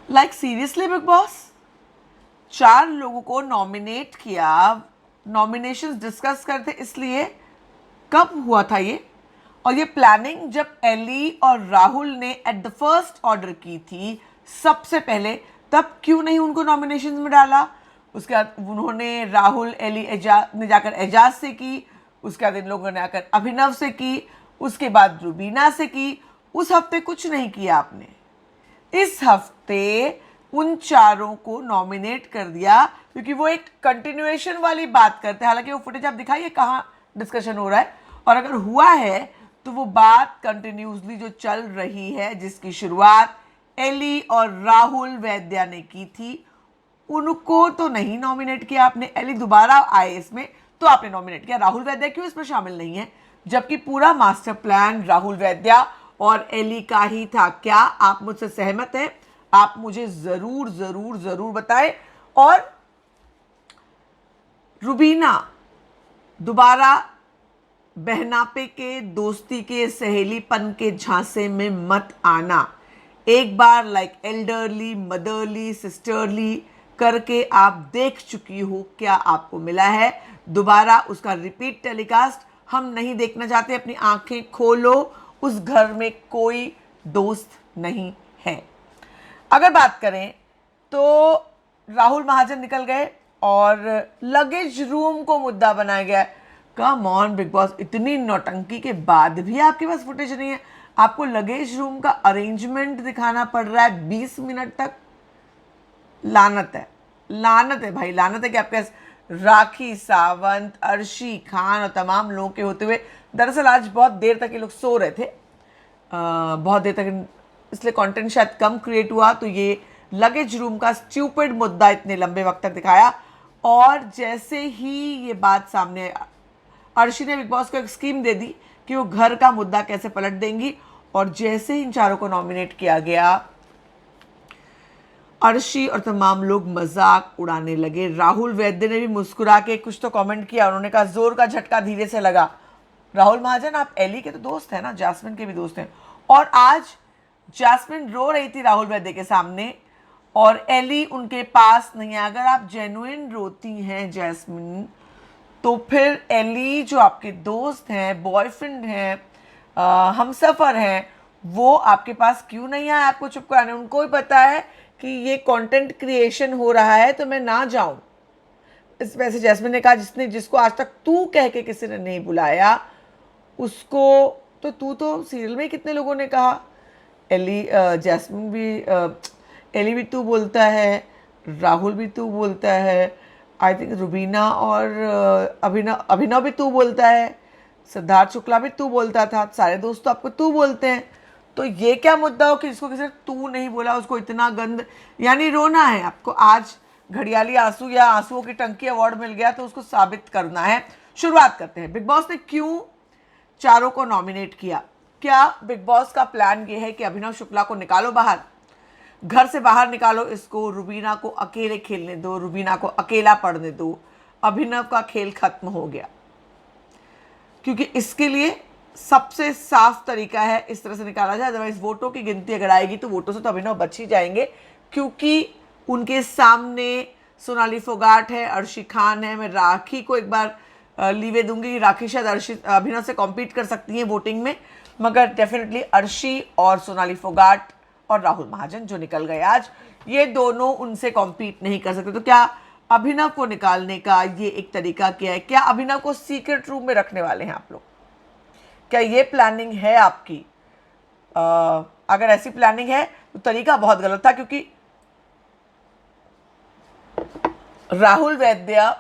Like seriously big boss, 4 लोगों को nominate किया, नॉमिनेशंस डिस्कस करते, इसलिए कब हुआ था ये? और ये प्लानिंग जब एली और राहुल ने एट द फर्स्ट ऑर्डर की थी सबसे पहले, तब क्यों नहीं उनको नॉमिनेशंस में डाला? उसके बाद उन्होंने राहुल एली एजाज ने जाकर एजाज से की, उसके बाद इन लोगों ने आकर अभिनव से की, उसके बाद रुबीना से की। उस हफ्ते कुछ नहीं किया आपने। इस हफ्ते उन चारों को नॉमिनेट कर दिया क्योंकि वो एक कंटिन्यूएशन वाली बात करते हैं। हालांकि वो फुटेज आप दिखाइए कहाँ डिस्कशन हो रहा है, और अगर हुआ है तो वो बात कंटिन्यूसली जो चल रही है, जिसकी शुरुआत एली और राहुल वैद्या ने की थी, उनको तो नहीं नॉमिनेट किया आपने। एली दोबारा आए इसमें तो आपने नॉमिनेट किया। राहुल वैद्या क्यों इसमें शामिल नहीं है, जबकि पूरा मास्टर प्लान राहुल वैद्या और एली का ही था? क्या आप मुझसे सहमत हैं? आप मुझे जरूर जरूर जरूर बताएं। और रुबीना, दोबारा बहनापे के, दोस्ती के, सहेलीपन के झांसे में मत आना। एक बार लाइक एल्डरली, मदरली, सिस्टरली करके आप देख चुकी हो, क्या आपको मिला है? दोबारा उसका रिपीट टेलीकास्ट हम नहीं देखना चाहते। अपनी आंखें खोलो, उस घर में कोई दोस्त नहीं है। अगर बात करें तो राहुल महाजन निकल गए और लगेज रूम को मुद्दा बनाया गया। कम ऑन बिग बॉस, इतनी नौटंकी के बाद भी आपके पास फुटेज नहीं है? आपको लगेज रूम का अरेंजमेंट दिखाना पड़ रहा है 20 मिनट तक। लानत है, लानत है भाई, लानत है कि आपके पास राखी सावंत, अर्शी खान और तमाम लोगों के होते हुए, दरअसल आज बहुत देर तक ये लोग सो रहे थे, बहुत देर तक, इसलिए कंटेंट शायद कम क्रिएट हुआ। तो ये लगेज रूम का स्ट्यूपिड मुद्दा इतने लंबे वक्त तक दिखाया, और जैसे ही ये बात सामने, अर्शी ने बिग बॉस को एक स्कीम दे दी कि वो घर का मुद्दा कैसे पलट देंगी, और जैसे ही इन चारों को नॉमिनेट किया गया, अर्शी और तमाम लोग मजाक उड़ाने लगे। राहुल वैद्य ने भी मुस्कुरा के कुछ तो कमेंट किया, उन्होंने कहा जोर का झटका धीरे से लगा। राहुल महाजन, आप एली के तो दोस्त हैं ना, जैस्मिन के भी दोस्त हैं, और आज जैस्मिन रो रही थी राहुल वैद्य के सामने और एली उनके पास नहीं है। अगर आप जेन्युइन रोती हैं जैस्मिन, तो फिर एली जो आपके दोस्त हैं, बॉयफ्रेंड हैं, हमसफर हैं, वो आपके पास क्यों नहीं आए आपको चुप कराने? उनको भी पता है कि ये कंटेंट क्रिएशन हो रहा है तो मैं ना जाऊं। इस वजह से जैस्मिन ने कहा, जिसको आज तक तू कह के किसी ने नहीं बुलाया, उसको तो तू सीरियल में कितने लोगों ने कहा। एली, जैस्मिन भी, एली भी तू बोलता है, राहुल भी तू बोलता है, आई थिंक रुबीना और अभिनव भी तू बोलता है, सिद्धार्थ शुक्ला भी तू बोलता था, सारे दोस्त तो आपको तू बोलते हैं। तो ये क्या मुद्दा हो कि जिसको किसी ने तू नहीं बोला उसको इतना गंद, यानी रोना है आपको? आज घड़ियाली आंसू या आंसुओं की टंकी अवार्ड मिल गया तो उसको साबित करना है। शुरुआत करते हैं, बिग बॉस ने क्यों चारों को नॉमिनेट किया? क्या बिग बॉस का प्लान ये है कि अभिनव शुक्ला को निकालो बाहर, घर से बाहर निकालो इसको, रुबीना को अकेले खेलने दो, रुबीना को अकेला पढ़ने दो, अभिनव का खेल खत्म हो गया? क्योंकि इसके लिए सबसे साफ तरीका है इस तरह से निकाला जाए, अदरवाइज वोटों की गिनती अगर आएगी तो वोटों से तो अभिनव बच ही जाएंगे, क्योंकि उनके सामने सोनाली फोगाट है, अर्शी खान है। मैं राखी को एक बार लीवे दूंगी, राखी शायद अभिनव से कॉम्पीट कर सकती हैं वोटिंग में, मगर डेफिनेटली अर्शी और सोनाली फोगाट और राहुल महाजन जो निकल गए आज, ये दोनों उनसे कॉम्पीट नहीं कर सकते। तो क्या अभिनव को निकालने का ये एक तरीका क्या है? क्या अभिनव को सीक्रेट रूम में रखने वाले हैं आप लोग? क्या ये प्लानिंग है आपकी? अगर ऐसी प्लानिंग है तो तरीका बहुत गलत था, क्योंकि राहुल वैद्या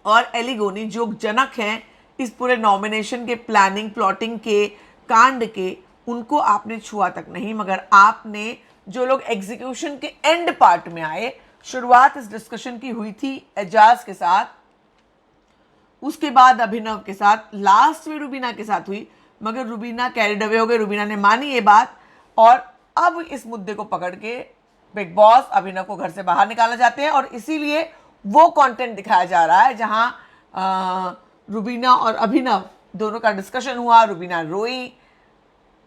और एली गोनी जो जनक हैं इस पूरे नॉमिनेशन के, प्लानिंग प्लॉटिंग के, कांड के, उनको आपने छुआ तक नहीं, मगर आपने जो लोग एग्जीक्यूशन के एंड पार्ट में आए, शुरुआत इस डिस्कशन की हुई थी एजाज के साथ, उसके बाद अभिनव के साथ, लास्ट में रुबीना के साथ हुई, मगर रुबीना कैरिड अवे हो गई, रुबीना ने मानी ये बात, और अब इस मुद्दे को पकड़ के बिग बॉस अभिनव को घर से बाहर निकालना चाहते हैं, और इसीलिए वो कंटेंट दिखाया जा रहा है जहां रुबीना और अभिनव दोनों का डिस्कशन हुआ, रुबीना रोई।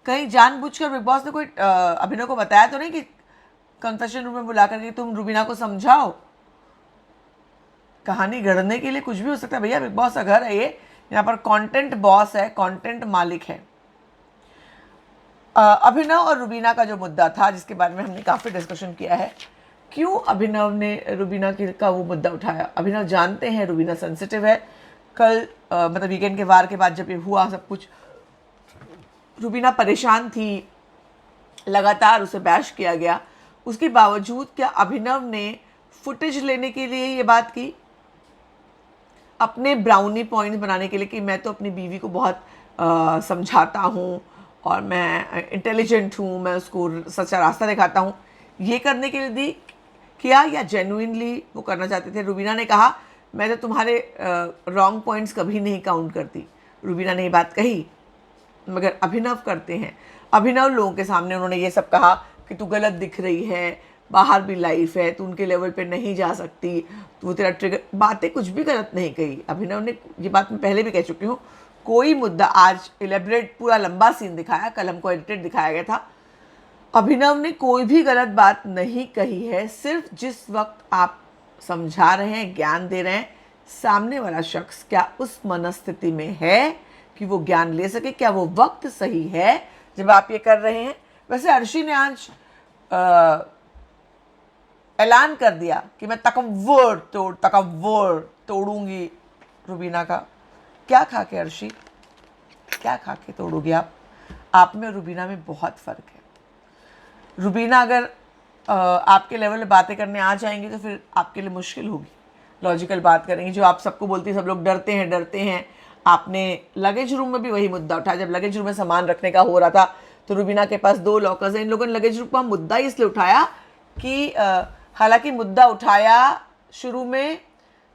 कहीं जानबूझकर बिग बॉस ने कोई अभिनव को बताया तो नहीं कि कन्फेशन रूम में बुला करके तुम रुबीना को समझाओ। कहानी गढ़ने के लिए कुछ भी हो सकता है भैया, बिग बॉस का घर है ये, यहाँ पर कंटेंट बॉस है, कंटेंट मालिक है। अभिनव और रुबीना का जो मुद्दा था, जिसके बारे में हमने काफ़ी डिस्कशन किया है, क्यों अभिनव ने रुबीना का वो मुद्दा उठाया। अभिनव जानते हैं रुबीना सेंसिटिव है। कल मतलब वीकेंड के वार के बाद जब ये हुआ सब कुछ, रुबीना परेशान थी, लगातार उसे बैश किया गया, उसके बावजूद क्या अभिनव ने फुटेज लेने के लिए ये बात की, अपने ब्राउनी पॉइंट्स बनाने के लिए कि मैं तो अपनी बीवी को बहुत समझाता हूँ और मैं इंटेलिजेंट हूँ, मैं उसको सच्चा रास्ता दिखाता हूँ, ये करने के लिए किया या जेन्युइनली वो करना चाहते थे। रुबीना ने कहा मैं तो तुम्हारे रॉन्ग पॉइंट्स कभी नहीं काउंट करती। रुबीना ने ये बात कही, मगर अभिनव करते हैं। अभिनव लोगों के सामने उन्होंने ये सब कहा कि तू गलत दिख रही है, बाहर भी लाइफ है, तू उनके लेवल पे नहीं जा सकती, तो वो तेरा ट्रिगर, बातें कुछ भी गलत नहीं कही। अभिनव ने ये बात मैं पहले भी कह चुकी हूँ, कोई मुद्दा, आज इलेबरेट पूरा लंबा सीन दिखाया, कल हमको एडिटेड दिखाया गया था, अभिनव ने कोई भी गलत बात नहीं कही है। सिर्फ जिस वक्त आप समझा रहे हैं, ज्ञान दे रहे हैं, सामने वाला शख्स क्या उस मनस्थिति में है कि वो ज्ञान ले सके, क्या वो वक्त सही है जब आप ये कर रहे हैं। वैसे अर्शी ने आज ऐलान कर दिया कि मैं तकव्वुर तोड़ूंगी रुबीना का। क्या खा के अर्शी, क्या खा के तोड़ोगे आप में और रुबीना में बहुत फ़र्क है। रुबीना अगर आपके लेवल में बातें करने आ जाएंगी तो फिर आपके लिए मुश्किल होगी, लॉजिकल बात करेंगी, जो आप सबको बोलती है सब लोग डरते हैं। आपने लगेज रूम में भी वही मुद्दा उठाया, जब लगेज रूम में सामान रखने का हो रहा था तो रुबीना के पास 2 लॉकर्स हैं। इन लोगों ने लगेज रूम का मुद्दा इसलिए उठाया कि हालांकि मुद्दा उठाया शुरू में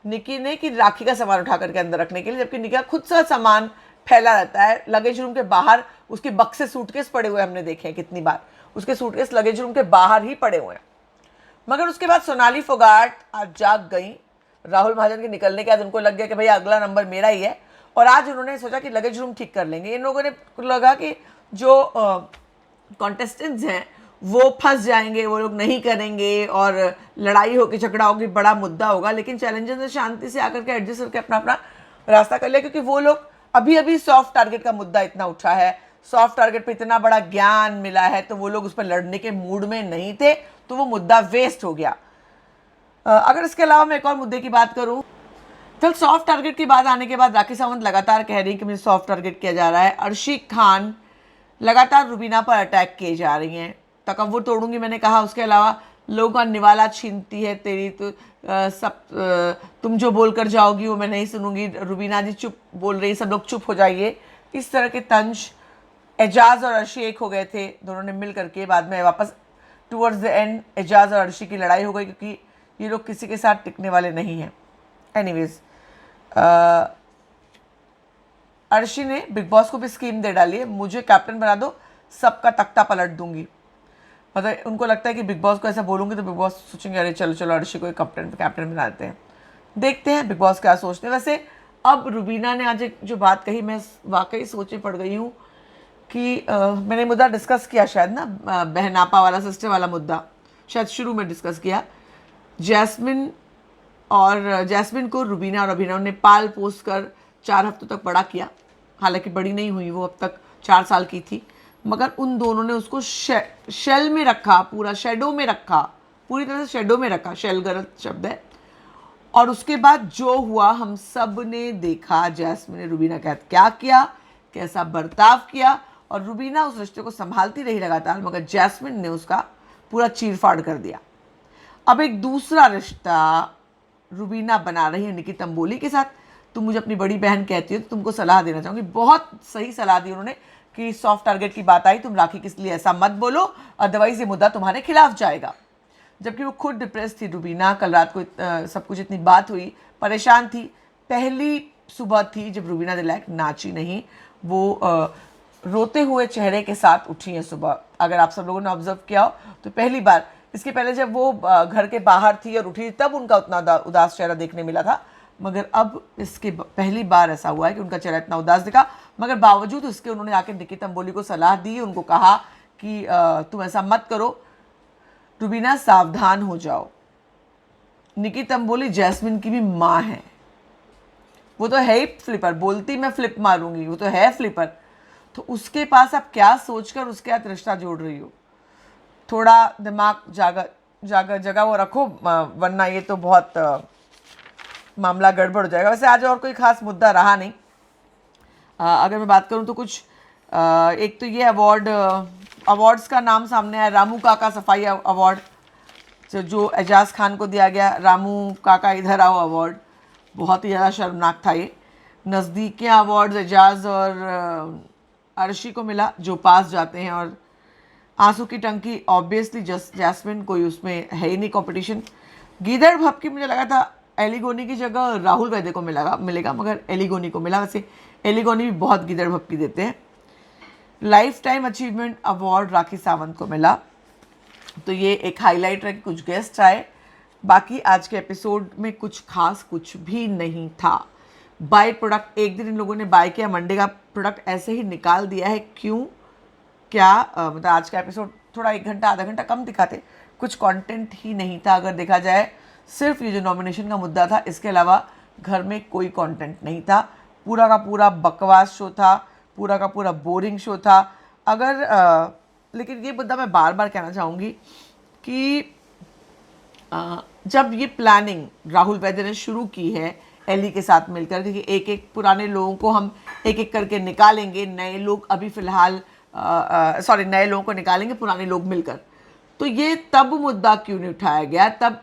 निकी ने कि राखी का सामान उठा करके अंदर रखने के लिए, जबकि निकी का खुद सा सामान फैला रहता है लगेज रूम के बाहर। उसके बक्से सूटकेस पड़े हुए हमने देखे हैं कितनी बार, उसके सूटकेस लगेज रूम के बाहर ही पड़े हुए हैं। मगर उसके बाद सोनाली फोगाट आज जाग गई। राहुल महाजन के निकलने के बाद उनको लग गया कि भैया अगला नंबर मेरा ही है, और आज उन्होंने सोचा कि लगेज रूम ठीक कर लेंगे। इन लोगों ने लगा कि जो कॉन्टेस्टेंट्स हैं वो फंस जाएंगे, वो लोग नहीं करेंगे और लड़ाई होगी, झगड़ा होगी, बड़ा मुद्दा होगा। लेकिन चैलेंजर्स ने शांति से आकर के एडजस्ट करके अपना अपना रास्ता कर लिया, क्योंकि वो लोग अभी सॉफ्ट टारगेट का मुद्दा इतना उठा है, सॉफ्ट टारगेट पे इतना बड़ा ज्ञान मिला है, तो वो लोग उस पर लड़ने के मूड में नहीं थे, तो वो मुद्दा वेस्ट हो गया। अगर इसके अलावा मैं एक और मुद्दे की बात करूं, फिर सॉफ्ट टारगेट की बात आने के बाद राखी सावंत लगातार कह रही है कि मुझे सॉफ्ट टारगेट किया जा रहा है। अर्शी खान लगातार रुबीना पर अटैक किए जा रही हैं। तकव्वुर तोड़ूंगी मैंने कहा, उसके अलावा लोगों का निवाला छीनती है तेरी, तो तुम जो बोल कर जाओगी वो मैं नहीं सुनूंगी, रुबीना जी चुप बोल रही, सब लोग चुप हो जाइए, इस तरह के तंज। एजाज और अर्शी एक हो गए थे, दोनों ने मिल करके, बाद में वापस टूवर्ड्स द एंड एजाज और अर्शी की लड़ाई हो गई, क्योंकि ये लोग किसी के साथ टिकने वाले नहीं हैं। एनीवेज, अर्शी ने बिग बॉस को भी स्कीम दे डाली है, मुझे कैप्टन बना दो, सबका तख्ता पलट दूंगी। मतलब उनको लगता है कि बिग बॉस को ऐसा बोलूंगी तो बिग बॉस सोचेंगे अरे चलो चलो अर्शी को कैप्टन बना देते हैं। देखते हैं बिग बॉस क्या सोचते हैं। वैसे अब रुबीना ने आज एक जो बात कही, मैं वाकई सोचे पड़ गई हूँ कि मैंने मुद्दा डिस्कस किया शायद ना, बहनापा वाला, सिस्टर वाला मुद्दा शायद शुरू में डिस्कस किया। जैस्मिन को रुबीना और अभिनव ने पाल पोस कर 4 हफ्तों तक बड़ा किया, हालांकि बड़ी नहीं हुई वो, अब तक 4 साल की थी, मगर उन दोनों ने उसको शेल में रखा, पूरा शेडो में रखा, पूरी तरह से शेडो में रखा, शेल गलत शब्द है। और उसके बाद जो हुआ हम सब ने देखा, जैस्मिन ने रुबीना के साथ क्या किया, कैसा बर्ताव किया, और रुबीना उस रिश्ते को संभालती रही लगातार, मगर जैस्मिन ने उसका पूरा चीरफाड़ कर दिया। अब एक दूसरा रिश्ता रुबीना बना रही है निकी तंबोली के साथ। तुम मुझे अपनी बड़ी बहन कहती हो तो तुमको सलाह देना चाहूँगी, बहुत सही सलाह दी उन्होंने कि सॉफ्ट टारगेट की बात आई, तुम राखी किस लिए ऐसा मत बोलो, अदरवाइज ये मुद्दा तुम्हारे खिलाफ जाएगा। जबकि वो खुद डिप्रेस थी रुबीना, कल रात को सब कुछ इतनी बात हुई, परेशान थी। पहली सुबह थी जब रुबीना दिलैक नाची नहीं, वो रोते हुए चेहरे के साथ उठी है सुबह। अगर आप सब लोगों ने ऑब्जर्व किया हो तो पहली बार, इसके पहले जब वो घर के बाहर थी और उठी तब उनका उतना उदास चेहरा देखने मिला था, मगर अब इसके पहली बार ऐसा हुआ है कि उनका चेहरा इतना उदास दिखा। मगर बावजूद उसके उन्होंने आके निकी तंबोली को सलाह दी, उनको कहा कि तुम ऐसा मत करो। रुबीना सावधान हो जाओ। निकी तंबोली जैस्मिन की भी माँ है, वो तो है ही फ्लिपर, बोलती मैं फ्लिप मारूंगी, वो तो है फ्लिपर। तो उसके पास आप क्या सोचकर उसके साथ रिश्ता जोड़ रही हो? थोड़ा दिमाग जगह वो रखो, वरना ये तो बहुत मामला गड़बड़ हो जाएगा। वैसे आज और कोई खास मुद्दा रहा नहीं। अगर मैं बात करूं तो कुछ एक तो ये अवार्ड्स का नाम सामने आया, रामू काका सफाई अवार्ड जो एजाज खान को दिया गया। रामू काका इधर आओ अवार्ड, बहुत ही ज़्यादा शर्मनाक था ये। नज़दीकी अवार्ड्स एजाज और अर्शी को मिला, जो पास जाते हैं, और आंसू की टंकी ऑब्वियसली जैस्मिन, कोई उसमें है ही नहीं कंपटीशन। गीदड़ भपकी मुझे लगा था एलिगोनी की जगह राहुल वैद्य को मिलेगा, मगर एलिगोनी को मिला। वैसे एलिगोनी भी बहुत गीदड़ भपकी देते हैं। Life time achievement award Rakhi Sawant को मिला। तो ये एक हाईलाइट है कि कुछ गेस्ट आए। बाकी आज के एपिसोड में कुछ खास कुछ भी नहीं था। बाय प्रोडक्ट एक दिन इन लोगों ने बाय किया, मंडे का प्रोडक्ट ऐसे ही निकाल दिया है। क्यों क्या मतलब आज का एपिसोड थोड़ा 1 घंटा आधा घंटा कम दिखाते, कुछ कंटेंट ही नहीं था अगर देखा जाए। सिर्फ ये जो नॉमिनेशन का मुद्दा था, इसके अलावा घर में कोई कंटेंट नहीं था। पूरा का पूरा बकवास शो था, पूरा का पूरा बोरिंग शो था। लेकिन ये मुद्दा मैं बार बार कहना चाहूँगी कि जब ये प्लानिंग राहुल वैद्य ने शुरू की है एली के साथ मिलकर कि एक एक पुराने लोगों को हम एक एक करके निकालेंगे, नए लोग अभी फ़िलहाल नए लोगों को निकालेंगे, पुराने लोग मिलकर, तो ये तब मुद्दा क्यों नहीं उठाया गया? तब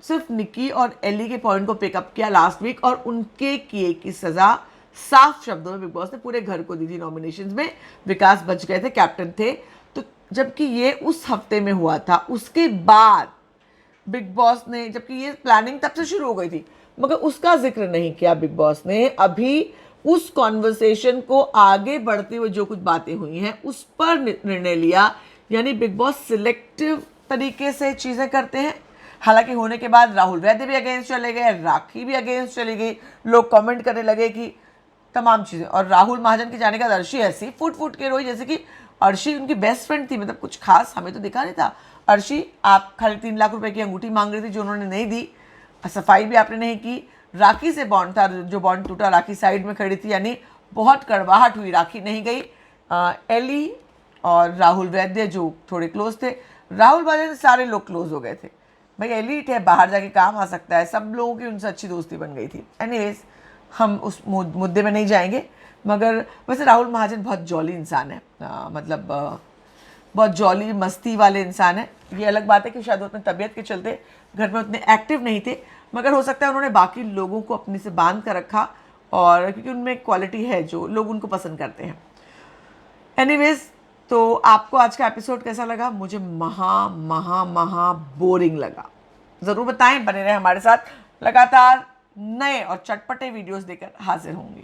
सिर्फ निकी और एली के पॉइंट को पिकअप किया लास्ट वीक, और उनके किए की सज़ा साफ शब्दों में बिग बॉस ने पूरे घर को दी थी। नॉमिनेशंस में विकास बच गए थे, कैप्टन थे। तो जबकि ये उस हफ्ते में हुआ था, उसके बाद बिग बॉस ने, जबकि ये प्लानिंग तब से शुरू हो गई थी, मगर उसका जिक्र नहीं किया बिग बॉस ने। अभी उस कॉन्वर्सेशन को आगे बढ़ते हुए जो कुछ बातें हुई हैं उस पर निर्णय लिया। यानी बिग बॉस सिलेक्टिव तरीके से चीज़ें करते हैं। हालांकि होने के बाद राहुल वैद्य भी अगेंस्ट चले गए, राखी भी अगेंस्ट चली गई, लोग कमेंट करने लगे कि तमाम चीज़ें। और राहुल महाजन के जाने का अर्शी ऐसी फूट फूट के रोई जैसे कि अर्शी उनकी बेस्ट फ्रेंड थी। मतलब कुछ खास हमें तो दिखा नहीं था। अर्शी, आप खाली 3 लाख रुपए की अंगूठी मांग रही थी जो उन्होंने नहीं दी, सफाई भी आपने नहीं की। राखी से बॉन्ड था, जो बॉन्ड टूटा, राखी साइड में खड़ी थी, यानी बहुत कड़वाहट हुई, राखी नहीं गई। एली और राहुल वैद्य जो थोड़े क्लोज थे, राहुल वैद्य सारे लोग क्लोज हो गए थे। भाई एलिट है, बाहर जाके काम आ सकता है, सब लोगों की उनसे अच्छी दोस्ती बन गई थी। एनीवेज, हम उस मुद्दे में नहीं जाएंगे। मगर वैसे राहुल महाजन बहुत जॉली इंसान है, बहुत जॉली मस्ती वाले इंसान है। ये अलग बात है कि शायद वो अपनी तबीयत के चलते घर में उतने एक्टिव नहीं थे, मगर हो सकता है उन्होंने बाकी लोगों को अपने से बांध कर रखा, और क्योंकि उनमें क्वालिटी है जो लोग उनको पसंद करते हैं। एनीवेज, तो आपको आज का एपिसोड कैसा लगा? मुझे महा बोरिंग लगा। ज़रूर बताएं, बने रहे हमारे साथ। लगातार नए और चटपटे वीडियोस देकर हाजिर होंगे।